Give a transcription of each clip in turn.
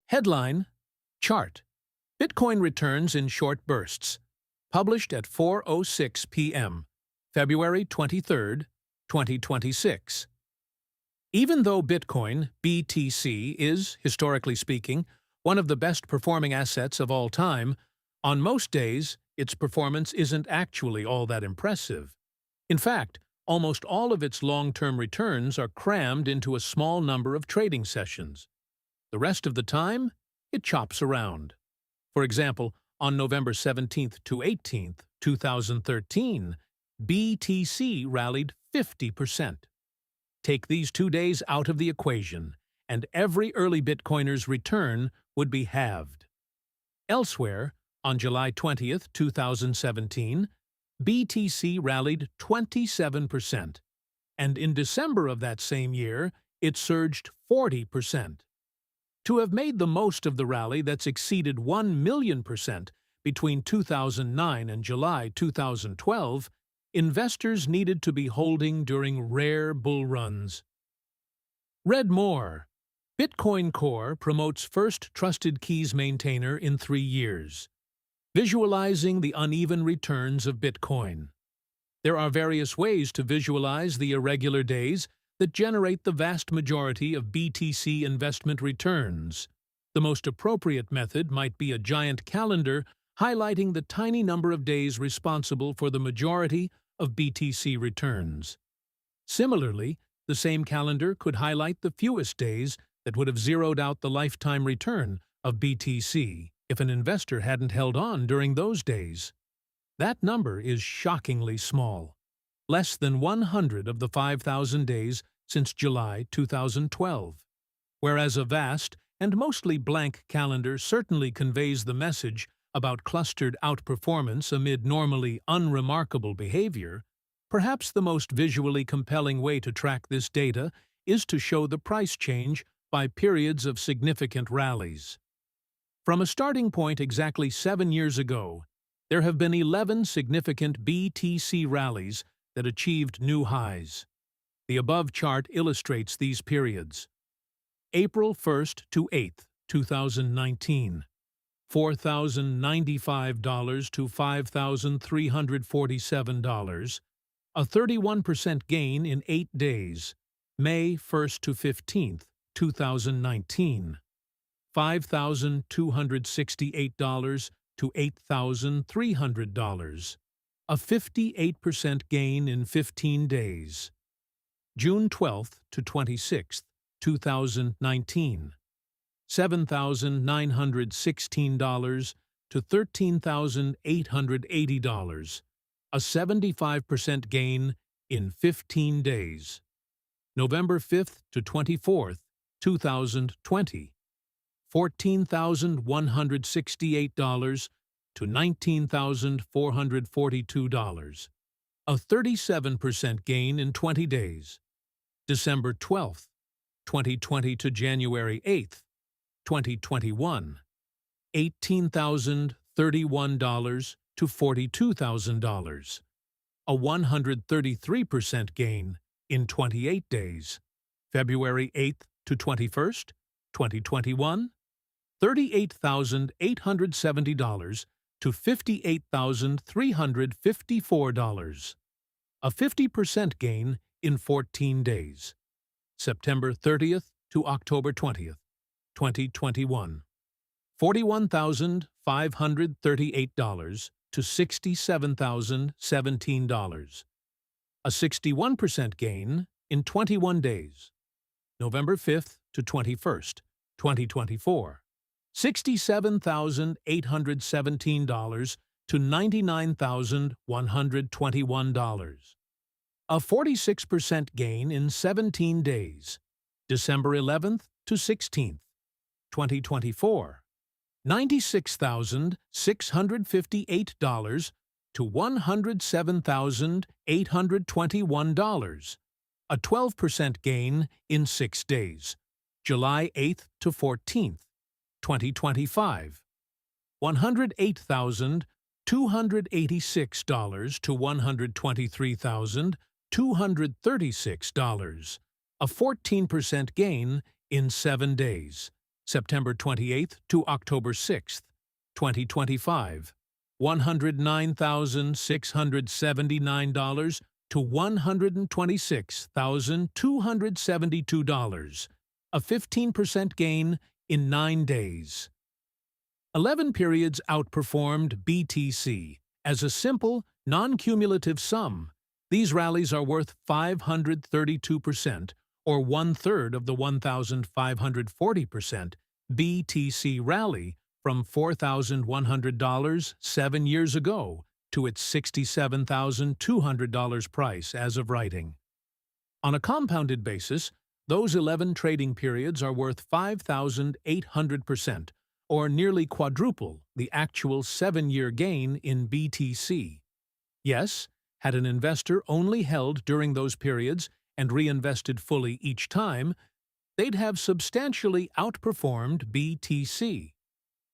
Headline: Chart. Bitcoin returns in short bursts. Published at 4:06 p.m., February 23, 2026. Even though Bitcoin, BTC, is, historically speaking, one of the best performing assets of all time, on most days, its performance isn't actually all that impressive. In fact, almost all of its long-term returns are crammed into a small number of trading sessions. The rest of the time, it chops around. For example, on November 17th to 18th, 2013, BTC rallied 50%. Take these 2 days out of the equation, and every early Bitcoiner's return would be halved. Elsewhere, on July 20th, 2017, BTC rallied 27%, and in December of that same year, it surged 40%. To have made the most of the rally that's exceeded 1 million% between 2009 and July 2012, investors needed to be holding during rare bull runs. Read more. Bitcoin Core promotes first trusted keys maintainer in 3 years. Visualizing the uneven returns of Bitcoin. There are various ways to visualize the irregular days that generate the vast majority of BTC investment returns. The most appropriate method might be a giant calendar highlighting the tiny number of days responsible for the majority of BTC returns. Similarly, the same calendar could highlight the fewest days that would have zeroed out the lifetime return of BTC if an investor hadn't held on during those days. That number is shockingly small, less than 100 of the 5,000 days since July 2012, whereas a vast and mostly blank calendar certainly conveys the message about clustered outperformance amid normally unremarkable behavior. Perhaps the most visually compelling way to track this data is to show the price change by periods of significant rallies. From a starting point exactly 7 years ago, there have been 11 significant BTC rallies that achieved new highs. The above chart illustrates these periods. April 1st to 8th, 2019, $4,095 to $5,347, a 31% gain in 8 days. May 1st to 15th, 2019, $5,268 to $8,300, a 58% gain in 15 days. June 12th to 26th, 2019, $7,916 to $13,880, a 75% gain in 15 days. November 5th to 24th, 2020, $14,168 to $19,442, a 37% gain in 20 days. December 12th, 2020 to January 8th, 2021, $18,031 to $42,000, a 133% gain in 28 days. February 8th to 21st, 2021, $38,870 to $58,354, a 50% gain in 14 days. September 30th to October 20th, 2021, $41,538 to $67,017, a 61% gain in 21 days. November 5th to 21st, 2024, $67,817 to $99,121, a 46% gain in 17 days. December 11th to 16th, 2024, $96,658 to $107,821, a 12% gain in 6 days. July 8th to 14th, 2025, $108,286 to $123,236, a 14% gain in 7 days. September 28th to October 6th, 2025, $109,679 to $126,272, a 15% gain in 9 days. 11 periods outperformed BTC. As a simple, non-cumulative sum, these rallies are worth 532%, or one-third of the 1,540% BTC rally from $4,100 7 years ago to its $67,200 price as of writing. On a compounded basis, those 11 trading periods are worth 5,800%, or nearly quadruple the actual 7-year gain in BTC. Yes, had an investor only held during those periods and reinvested fully each time, they'd have substantially outperformed BTC.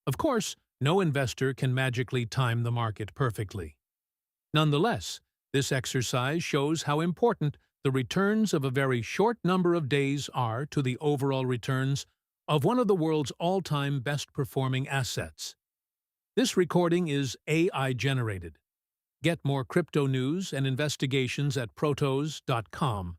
Of course, no investor can magically time the market perfectly. Nonetheless, this exercise shows how important the returns of a very short number of days are to the overall returns of one of the world's all-time best-performing assets. This recording is AI-generated. Get more crypto news and investigations at protos.com.